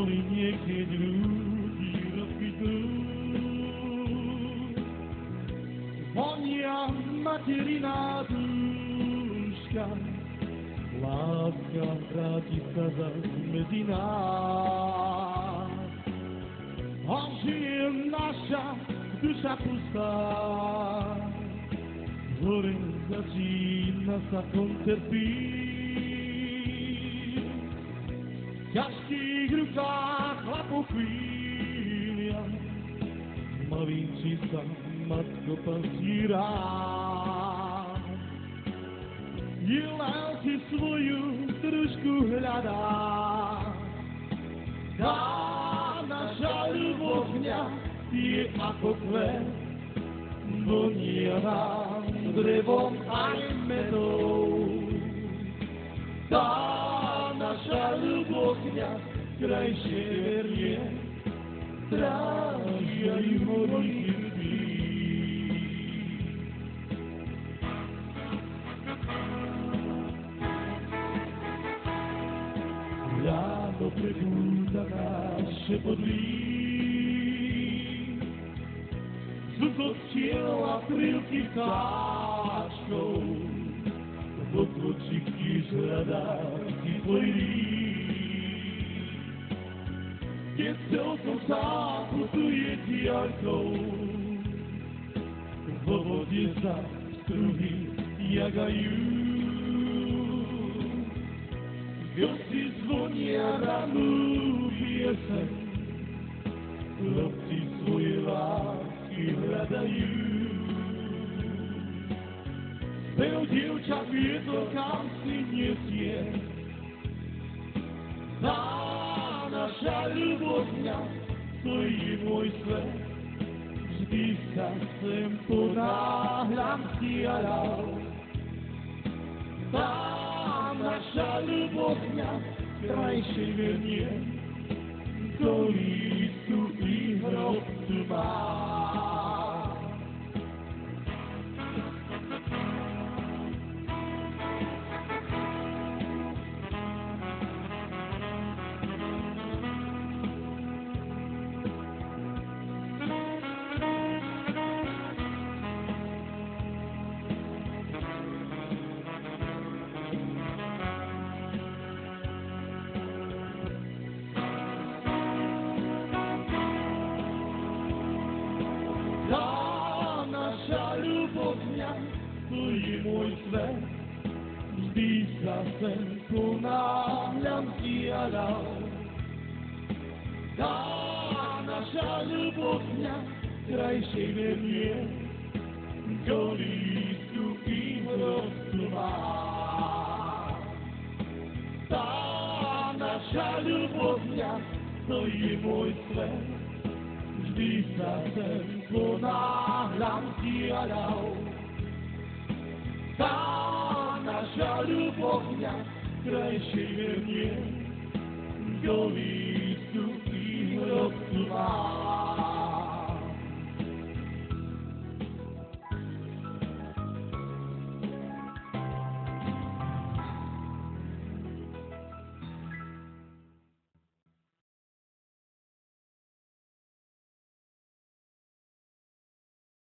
boli niekedy ľudí rozkvitnú. Vonia materiná dúška, láska vráti sa zas medzi nás. A žije naša duša pustá, hore začína sa koncert píť. V ťažkých rukách chlapov chvíľa, malinčí sa matko pasíra. Len si svoju družku hľadá, tá naša ľubosť mňa je ako kvet, vonia nám drevom aj medou. Tá naša ľubosť mňa krajšie verie, strážia ju horých dní. Ľado prebúda naše podlí, zúzottiel a krylky vtáčkov, pod očiky hľadá si tvoj lík. Keď celkom záputuje diaľkou, vo vode sa struhy jagajú. Viosi zvonia ranú pieseň, chlapci svoje lásky hľadajú. Spev dievča vietor kam si nesie, tá naša ľubosť mňa, to je môj svet. Vždy sa sem ponáhľam stiaľal, tá naša ľubosť mňa krajšej venie, do lístu i hrob tmá. Tá naša ľubosť mňa, to je môj svet. Vždy sa sem ponáhľam stiaľal. Tá naša ľubosť mňa krajšej venie, do lístu i hrob tmá. Tá naša ľubosť mňa, to je môj svet. Vždy sa sem ponáhľam stiaľal. Tá naša ľubosť mňa krajšej venie, do lístu i hrob tmá.